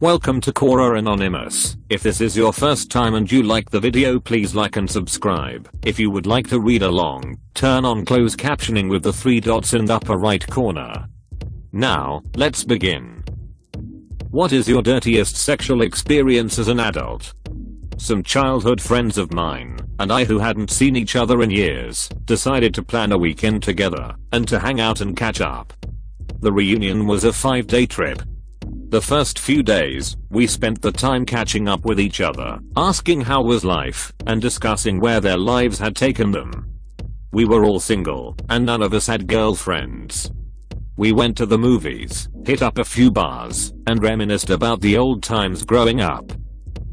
Welcome to Quora Anonymous. If this is your first time and you like the video, please like and subscribe. If you would like to read along, turn on closed captioning with the 3 dots in the upper right corner. Now, let's begin. What is your dirtiest sexual experience as an adult? Some childhood friends of mine and I, who hadn't seen each other in years, decided to plan a weekend together and to hang out and catch up. The reunion was a 5-day trip. The first few days, we spent the time catching up with each other, asking how was life, and discussing where their lives had taken them. We were all single, and none of us had girlfriends. We went to the movies, hit up a few bars, and reminisced about the old times growing up.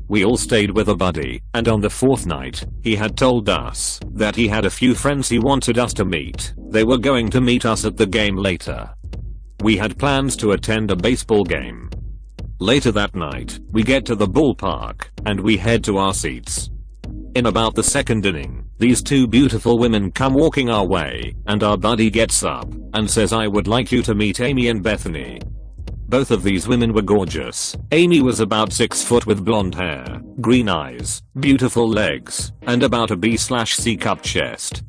We all stayed with a buddy, and on the 4th night, he had told us that he had a few friends he wanted us to meet. They were going to meet us at the game later. We had plans to attend a baseball game. Later that night, we get to the ballpark, and we head to our seats. In about the 2nd inning, these 2 beautiful women come walking our way, and our buddy gets up and says, "I would like you to meet Amy and Bethany." Both of these women were gorgeous. Amy was about 6 foot with blonde hair, green eyes, beautiful legs, and about a B/C cup chest.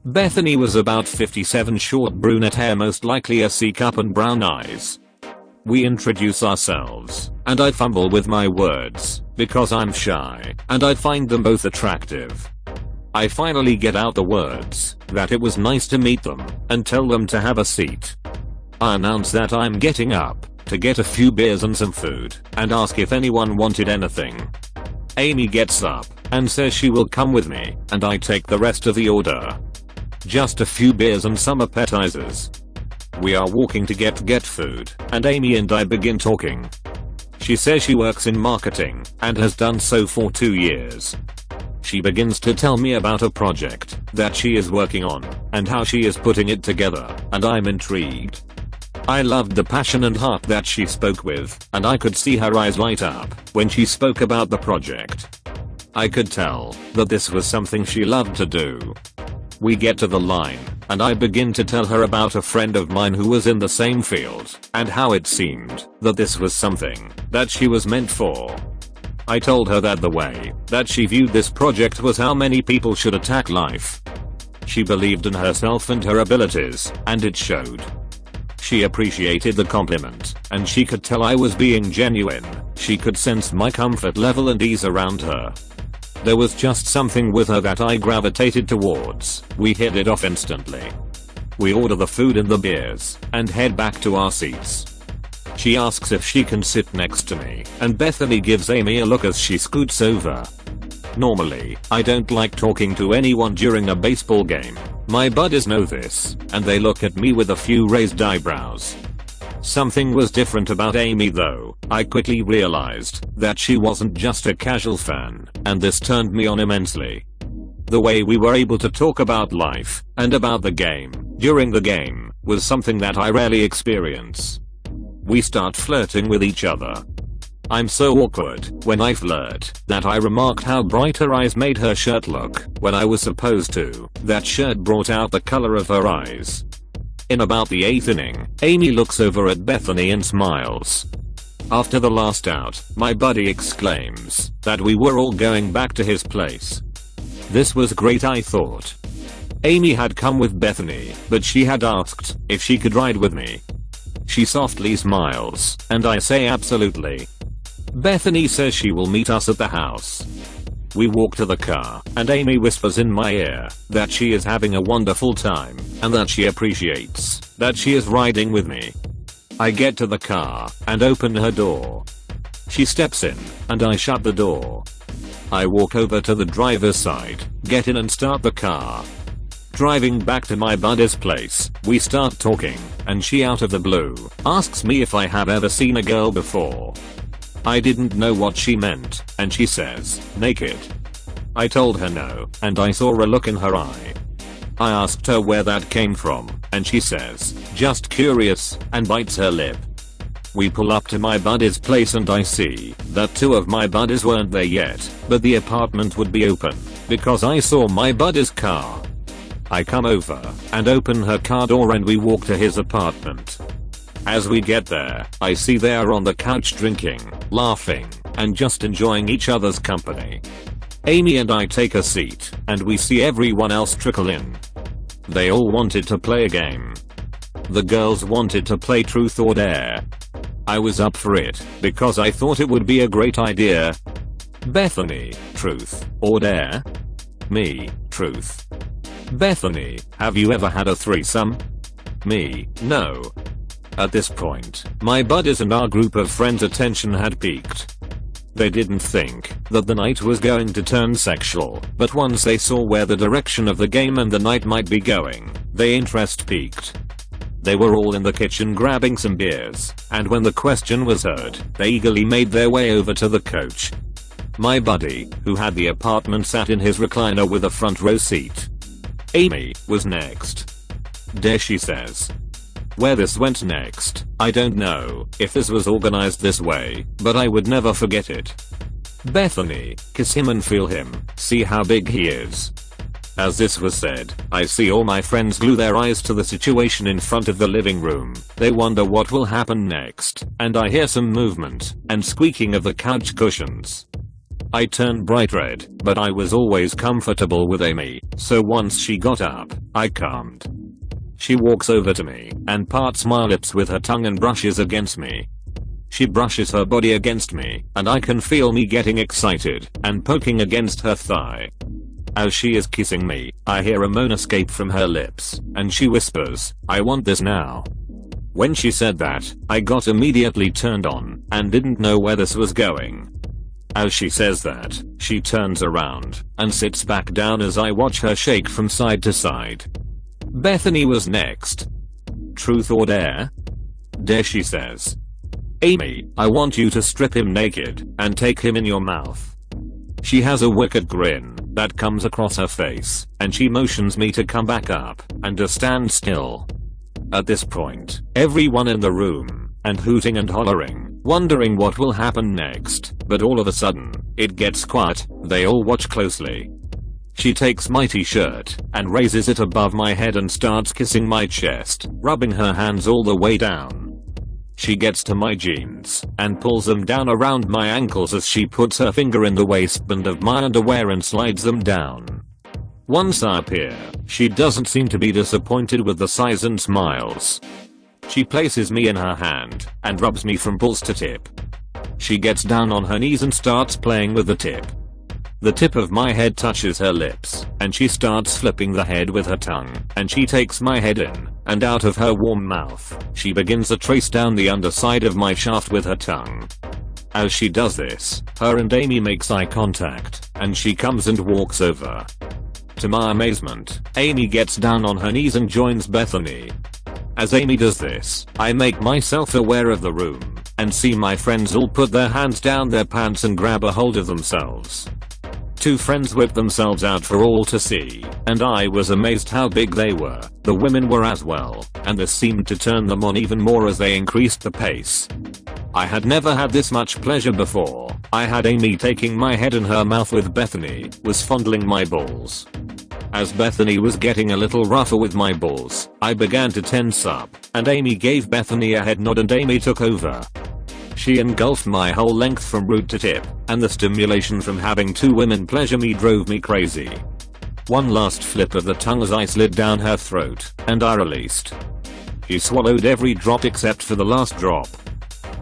Bethany was about 57, short brunette hair, most likely a C cup, and brown eyes. We introduce ourselves, and I fumble with my words because I'm shy, and I find them both attractive. I finally get out the words that it was nice to meet them and tell them to have a seat. I announce that I'm getting up to get a few beers and some food and ask if anyone wanted anything. Amy gets up and says she will come with me, and I take the rest of the order. Just a few beers and some appetizers. We are walking to get food, and Amy and I begin talking. She says she works in marketing and has done so for 2 years. She begins to tell me about a project that she is working on and how she is putting it together, and I'm intrigued. I loved the passion and heart that she spoke with, and I could see her eyes light up when she spoke about the project. I could tell that this was something she loved to do. We get to the line, and I begin to tell her about a friend of mine who was in the same field, and how it seemed that this was something that she was meant for. I told her that the way that she viewed this project was how many people should attack life. She believed in herself and her abilities, and it showed. She appreciated the compliment, and she could tell I was being genuine. She could sense my comfort level and ease around her. There was just something with her that I gravitated towards. We hit it off instantly. We order the food and the beers, and head back to our seats. She asks if she can sit next to me, and Bethany gives Amy a look as she scoots over. Normally, I don't like talking to anyone during a baseball game. My buddies know this, and they look at me with a few raised eyebrows. Something was different about Amy though. I quickly realized that she wasn't just a casual fan, and this turned me on immensely. The way we were able to talk about life and about the game during the game was something that I rarely experience. We start flirting with each other. I'm so awkward when I flirt that I remarked how bright her eyes made her shirt look when I was supposed to. That shirt brought out the color of her eyes. In about the 8th inning, Amy looks over at Bethany and smiles. After the last out, my buddy exclaims that we were all going back to his place. This was great, I thought. Amy had come with Bethany, but she had asked if she could ride with me. She softly smiles, and I say absolutely. Bethany says she will meet us at the house. We walk to the car, and Amy whispers in my ear that she is having a wonderful time, and that she appreciates that she is riding with me. I get to the car, and open her door. She steps in, and I shut the door. I walk over to the driver's side, get in and start the car. Driving back to my buddy's place, we start talking, and she out of the blue asks me if I have ever seen a girl before. I didn't know what she meant, and she says, naked. I told her no, and I saw a look in her eye. I asked her where that came from, and she says, just curious, and bites her lip. We pull up to my buddy's place, and I see that 2 of my buddies weren't there yet, but the apartment would be open because I saw my buddy's car. I come over and open her car door, and we walk to his apartment. As we get there, I see they are on the couch drinking, laughing, and just enjoying each other's company. Amy and I take a seat, and we see everyone else trickle in. They all wanted to play a game. The girls wanted to play truth or dare. I was up for it, because I thought it would be a great idea. Bethany, truth or dare? Me, truth. Bethany, have you ever had a threesome? Me, no. At this point, my buddies and our group of friends' attention had peaked. They didn't think that the night was going to turn sexual, but once they saw where the direction of the game and the night might be going, their interest peaked. They were all in the kitchen grabbing some beers, and when the question was heard, they eagerly made their way over to the coach. My buddy, who had the apartment, sat in his recliner with a front row seat. Amy was next. There she says. Where this went next, I don't know if this was organized this way, but I would never forget it. Bethany, kiss him and feel him, see how big he is. As this was said, I see all my friends glue their eyes to the situation in front of the living room. They wonder what will happen next, and I hear some movement and squeaking of the couch cushions. I turned bright red, but I was always comfortable with Amy, so once she got up, I calmed. She walks over to me and parts my lips with her tongue and brushes against me. She brushes her body against me, and I can feel me getting excited and poking against her thigh. As she is kissing me, I hear a moan escape from her lips, and she whispers, "I want this now." When she said that, I got immediately turned on and didn't know where this was going. As she says that, she turns around and sits back down as I watch her shake from side to side. Bethany was next. Truth or dare? Dare, she says. Amy, I want you to strip him naked and take him in your mouth. She has a wicked grin that comes across her face, and she motions me to come back up and to stand still. At this point, everyone in the room, and hooting and hollering, wondering what will happen next, but all of a sudden, it gets quiet. They all watch closely. She takes my t-shirt and raises it above my head and starts kissing my chest, rubbing her hands all the way down. She gets to my jeans and pulls them down around my ankles as she puts her finger in the waistband of my underwear and slides them down. Once up here, she doesn't seem to be disappointed with the size and smiles. She places me in her hand and rubs me from balls to tip. She gets down on her knees and starts playing with the tip. The tip of my head touches her lips, and she starts flipping the head with her tongue, and she takes my head in, and out of her warm mouth, she begins to trace down the underside of my shaft with her tongue. As she does this, her and Amy makes eye contact, and she comes and walks over. To my amazement, Amy gets down on her knees and joins Bethany. As Amy does this, I make myself aware of the room, and see my friends all put their hands down their pants and grab a hold of themselves. Two friends whipped themselves out for all to see, and I was amazed how big they were. The women were as well, and this seemed to turn them on even more as they increased the pace. I had never had this much pleasure before. I had Amy taking my head in her mouth with Bethany was fondling my balls. As Bethany was getting a little rougher with my balls, I began to tense up, and Amy gave Bethany a head nod and Amy took over. She engulfed my whole length from root to tip, and the stimulation from having two women pleasure me drove me crazy. One last flip of the tongue as I slid down her throat, and I released. She swallowed every drop except for the last drop.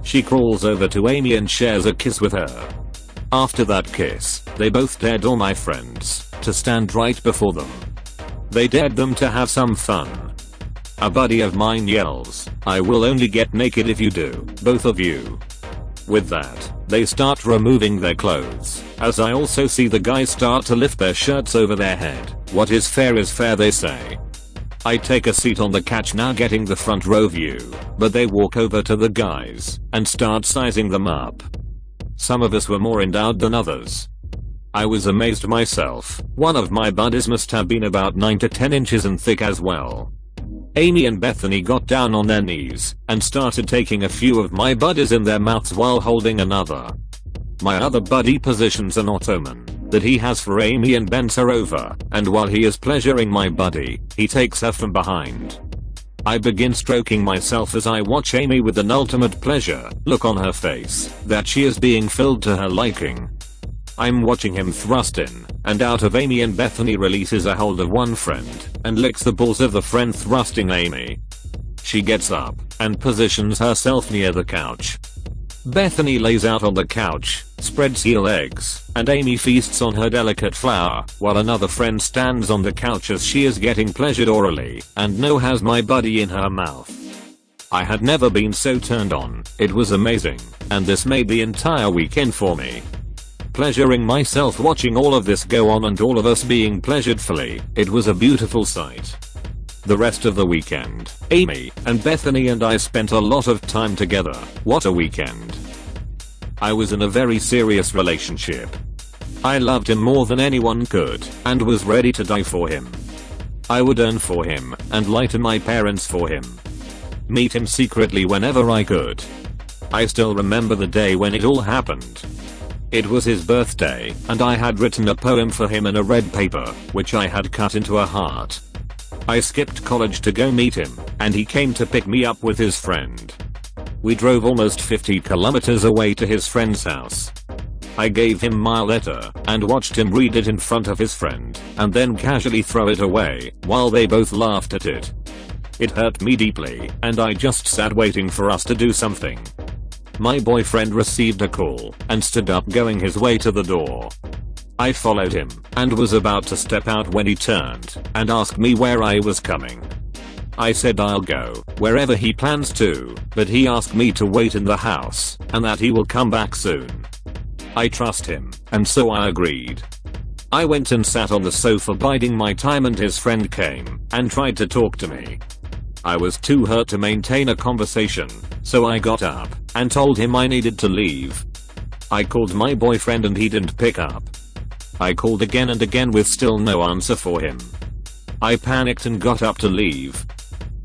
She crawls over to Amy and shares a kiss with her. After that kiss, they both dared all my friends to stand right before them. They dared them to have some fun. A buddy of mine yells, "I will only get naked if you do, both of you." With that, they start removing their clothes, as I also see the guys start to lift their shirts over their head. What is fair, they say. I take a seat on the couch now getting the front row view, but they walk over to the guys and start sizing them up. Some of us were more endowed than others. I was amazed myself. One of my buddies must have been about 9 to 10 inches and thick as well. Amy and Bethany got down on their knees and started taking a few of my buddies in their mouths while holding another. My other buddy positions an ottoman that he has for Amy and bends her over, and while he is pleasuring my buddy, he takes her from behind. I begin stroking myself as I watch Amy with an ultimate pleasure look on her face that she is being filled to her liking. I'm watching him thrust in and out of Amy, and Bethany releases a hold of one friend and licks the balls of the friend thrusting Amy. She gets up and positions herself near the couch. Bethany lays out on the couch, spreads heel legs, and Amy feasts on her delicate flower, while another friend stands on the couch as she is getting pleasured orally, and now has my buddy in her mouth. I had never been so turned on, it was amazing, and this made the entire weekend for me. Pleasuring myself watching all of this go on and all of us being pleasured fully, it was a beautiful sight. The rest of the weekend, Amy and Bethany and I spent a lot of time together. What a weekend. I was in a very serious relationship. I loved him more than anyone could and was ready to die for him. I would earn for him and lie to my parents for him. Meet him secretly whenever I could. I still remember the day when it all happened. It was his birthday and I had written a poem for him in a red paper, which I had cut into a heart. I skipped college to go meet him, and he came to pick me up with his friend. We drove almost 50 kilometers away to his friend's house. I gave him my letter and watched him read it in front of his friend and then casually throw it away while they both laughed at it. It hurt me deeply and I just sat waiting for us to do something. My boyfriend received a call and stood up going his way to the door. I followed him and was about to step out when he turned and asked me where I was coming. I said I'll go wherever he plans to, but he asked me to wait in the house and that he will come back soon. I trust him, and so I agreed. I went and sat on the sofa biding my time, and his friend came and tried to talk to me. I was too hurt to maintain a conversation, so I got up and told him I needed to leave. I called my boyfriend and he didn't pick up. I called again and again with still no answer for him. I panicked and got up to leave.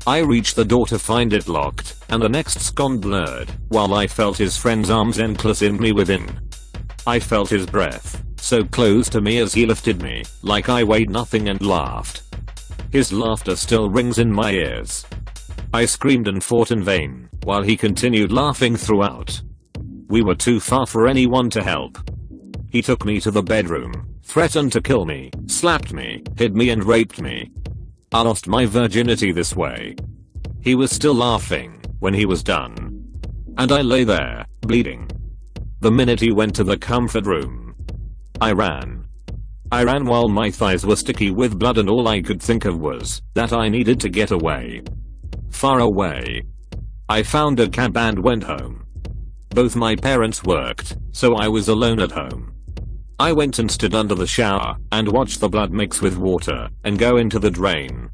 I reached the door to find it locked and the next gone blurred while I felt his friend's arms enclose me within. I felt his breath so close to me as he lifted me like I weighed nothing and laughed. His laughter still rings in my ears. I screamed and fought in vain while he continued laughing throughout. We were too far for anyone to help. He took me to the bedroom, threatened to kill me, slapped me, hid me and raped me. I lost my virginity this way. He was still laughing when he was done. And I lay there, bleeding. The minute he went to the comfort room, I ran. I ran while my thighs were sticky with blood and all I could think of was that I needed to get away. Far away. I found a cab and went home. Both my parents worked, so I was alone at home. I went and stood under the shower and watched the blood mix with water and go into the drain.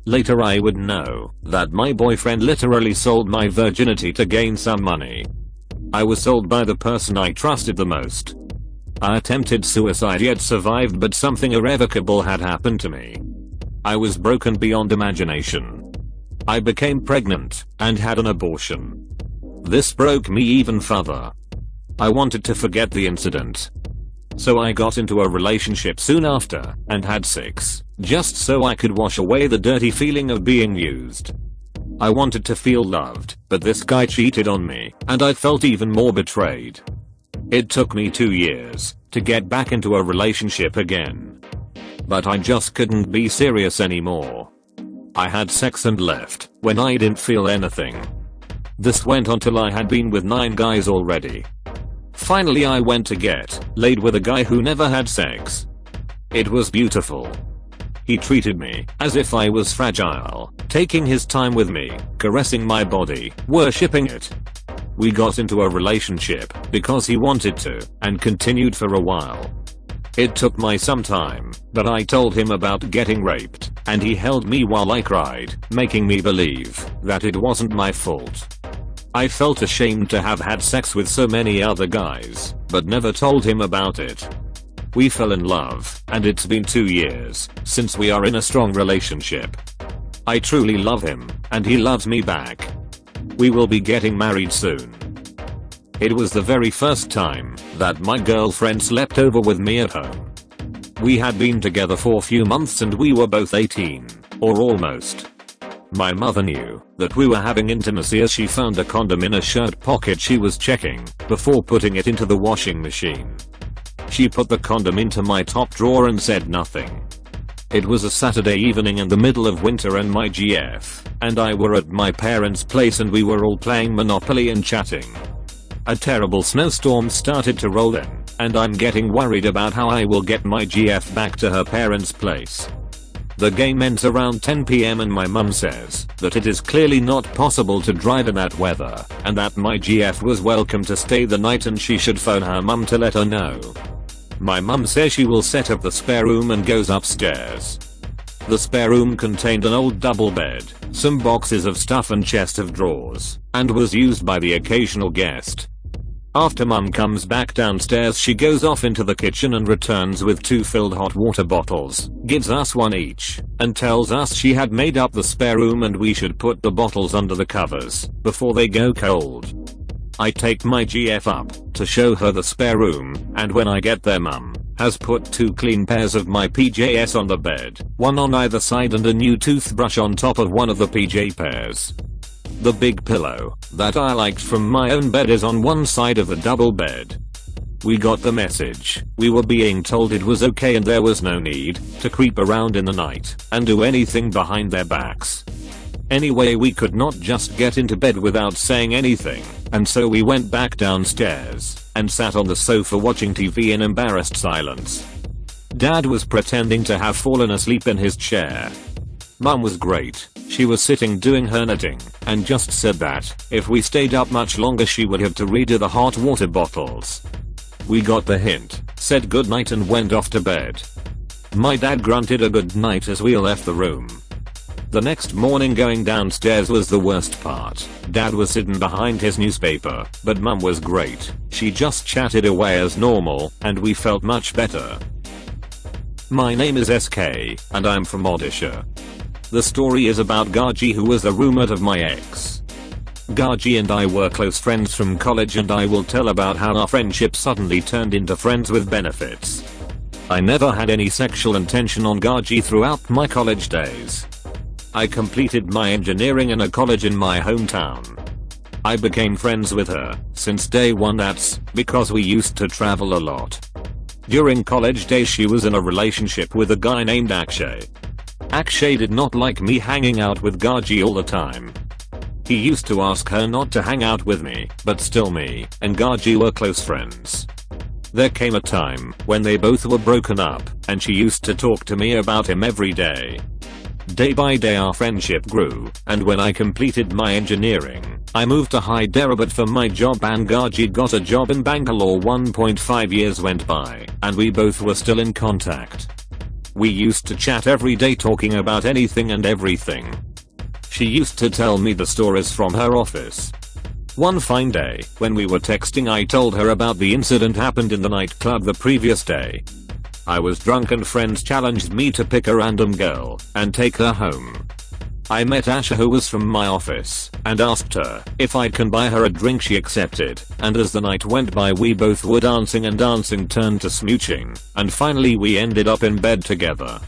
Later I would know that my boyfriend literally sold my virginity to gain some money. I was sold by the person I trusted the most. I attempted suicide yet survived, but something irrevocable had happened to me. I was broken beyond imagination. I became pregnant and had an abortion. This broke me even further. I wanted to forget the incident. So I got into a relationship soon after and had sex, just so I could wash away the dirty feeling of being used. I wanted to feel loved, but this guy cheated on me and I felt even more betrayed. It took me 2 years to get back into a relationship again. But I just couldn't be serious anymore. I had sex and left when I didn't feel anything. This went on till I had been with 9 guys already. Finally I went to get laid with a guy who never had sex. It was beautiful. He treated me as if I was fragile, taking his time with me, caressing my body, worshipping it. We got into a relationship because he wanted to and continued for a while. It took me some time, but I told him about getting raped and he held me while I cried, making me believe that it wasn't my fault. I felt ashamed to have had sex with so many other guys, but never told him about it. We fell in love, and it's been 2 years since we are in a strong relationship. I truly love him, and he loves me back. We will be getting married soon. It was the very first time that my girlfriend slept over with me at home. We had been together for a few months and we were both 18, or almost. My mother knew that we were having intimacy as she found a condom in a shirt pocket she was checking before putting it into the washing machine. She put the condom into my top drawer and said nothing. It was a Saturday evening in the middle of winter and my GF and I were at my parents' place and we were all playing Monopoly and chatting. A terrible snowstorm started to roll in and I'm getting worried about how I will get my GF back to her parents' place. The game ends around 10 PM and my mum says that it is clearly not possible to drive in that weather and that my GF was welcome to stay the night and she should phone her mum to let her know. My mum says she will set up the spare room and goes upstairs. The spare room contained an old double bed, some boxes of stuff and chest of drawers, and was used by the occasional guest. After mum comes back downstairs she goes off into the kitchen and returns with 2 filled hot water bottles, gives us one each, and tells us she had made up the spare room and we should put the bottles under the covers before they go cold. I take my GF up to show her the spare room, and when I get there mum has put 2 clean pairs of my PJs on the bed, one on either side and a new toothbrush on top of one of the PJ pairs. The big pillow that I liked from my own bed is on one side of the double bed. We got the message. We were being told it was okay and there was no need to creep around in the night and do anything behind their backs. Anyway, we could not just get into bed without saying anything, and so we went back downstairs and sat on the sofa watching TV in embarrassed silence. Dad was pretending to have fallen asleep in his chair. Mum was great. She was sitting doing her knitting and just said that if we stayed up much longer she would have to redo the hot water bottles. We got the hint, said goodnight and went off to bed. My dad grunted a good night as we left the room. The next morning going downstairs was the worst part. Dad was sitting behind his newspaper, but mum was great. She just chatted away as normal, and we felt much better. My name is SK, and I'm from Odisha. The story is about Gaji, who was the roommate of my ex. Gaji and I were close friends from college and I will tell about how our friendship suddenly turned into friends with benefits. I never had any sexual intention on Gaji throughout my college days. I completed my engineering in a college in my hometown. I became friends with her since day one, that's because we used to travel a lot. During college days she was in a relationship with a guy named Akshay. Akshay did not like me hanging out with Gaji all the time. He used to ask her not to hang out with me, but still me and Gaji were close friends. There came a time when they both were broken up and she used to talk to me about him every day. Day by day our friendship grew, and when I completed my engineering, I moved to Hyderabad for my job and Gaji got a job in Bangalore. 1.5 years went by, and we both were still in contact. We used to chat every day talking about anything and everything. She used to tell me the stories from her office. One fine day, when we were texting, I told her about the incident happened in the nightclub the previous day. I was drunk and friends challenged me to pick a random girl and take her home. I met Asha, who was from my office, and asked her if I can buy her a drink. She accepted, and as the night went by we both were dancing and dancing turned to smooching, and finally we ended up in bed together.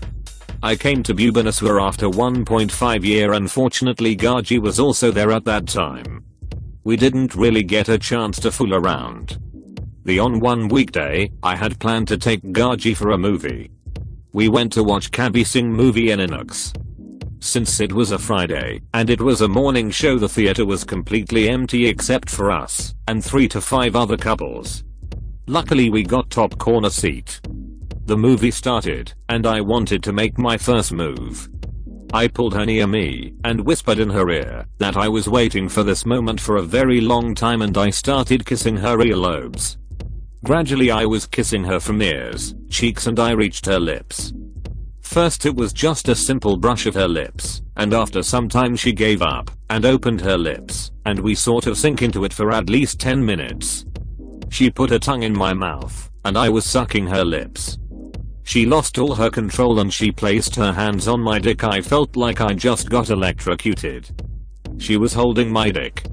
I came to Bhubaneswar after 1.5 years. Unfortunately Gaji was also there at that time. We didn't really get a chance to fool around. On one weekday, I had planned to take Gaji for a movie. We went to watch Kabir Singh movie in Inox. Since it was a Friday, and it was a morning show, the theater was completely empty except for us, and 3 to 5 other couples. Luckily we got top corner seat. The movie started, and I wanted to make my first move. I pulled her near me, and whispered in her ear that I was waiting for this moment for a very long time, and I started kissing her earlobes. Gradually I was kissing her from ears, cheeks, and I reached her lips. First it was just a simple brush of her lips, and after some time she gave up, and opened her lips, and we sort of sank into it for at least 10 minutes. She put her tongue in my mouth, and I was sucking her lips. She lost all her control and she placed her hands on my dick. I felt like I just got electrocuted. She was holding my dick.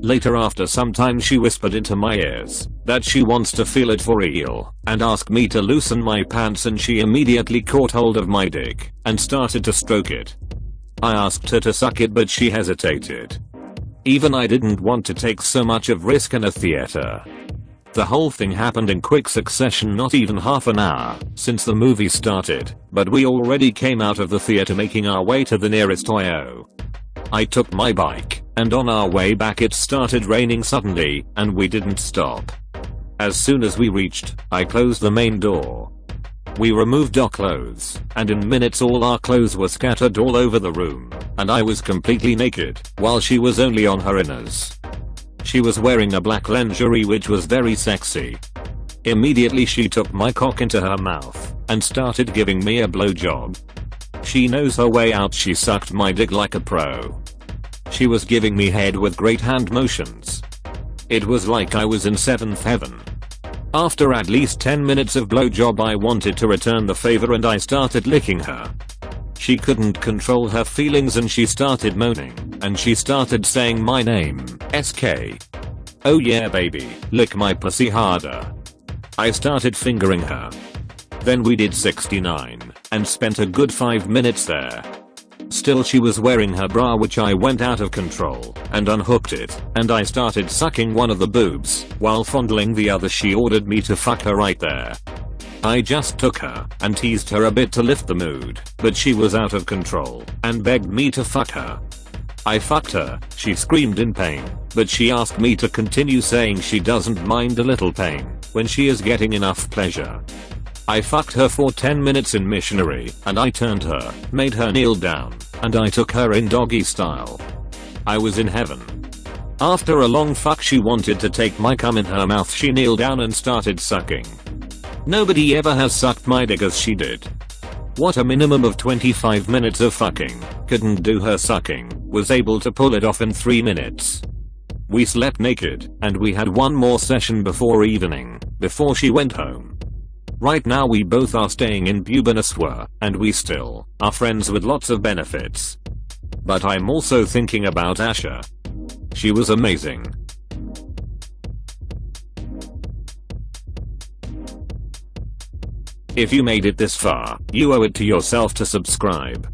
Later, after some time, she whispered into my ears that she wants to feel it for real and asked me to loosen my pants, and she immediately caught hold of my dick and started to stroke it. I asked her to suck it but she hesitated. Even I didn't want to take so much of risk in a theater. The whole thing happened in quick succession, not even half an hour since the movie started, but we already came out of the theater making our way to the nearest toyo. I took my bike, and on our way back it started raining suddenly, and we didn't stop. As soon as we reached, I closed the main door. We removed our clothes, and in minutes all our clothes were scattered all over the room, and I was completely naked, while she was only on her inners. She was wearing a black lingerie which was very sexy. Immediately she took my cock into her mouth, and started giving me a blowjob. She knows her way out, she sucked my dick like a pro. She was giving me head with great hand motions. It was like I was in 7th heaven. After at least 10 minutes of blowjob I wanted to return the favor and I started licking her. She couldn't control her feelings and she started moaning, and she started saying my name, SK. Oh yeah baby, lick my pussy harder. I started fingering her. Then we did 69, and spent a good 5 minutes there. Still she was wearing her bra which I went out of control, and unhooked it, and I started sucking one of the boobs, while fondling the other. She ordered me to fuck her right there. I just took her, and teased her a bit to lift the mood, but she was out of control, and begged me to fuck her. I fucked her, she screamed in pain, but she asked me to continue saying she doesn't mind a little pain, when she is getting enough pleasure. I fucked her for 10 minutes in missionary, and I turned her, made her kneel down, and I took her in doggy style. I was in heaven. After a long fuck she wanted to take my cum in her mouth. She kneeled down and started sucking. Nobody ever has sucked my dick as she did. What a minimum of 25 minutes of fucking, couldn't do her sucking, was able to pull it off in 3 minutes. We slept naked, and we had one more session before evening, before she went home. Right now we both are staying in Bhubaneswar, and we still are friends with lots of benefits. But I'm also thinking about Asha. She was amazing. If you made it this far, you owe it to yourself to subscribe.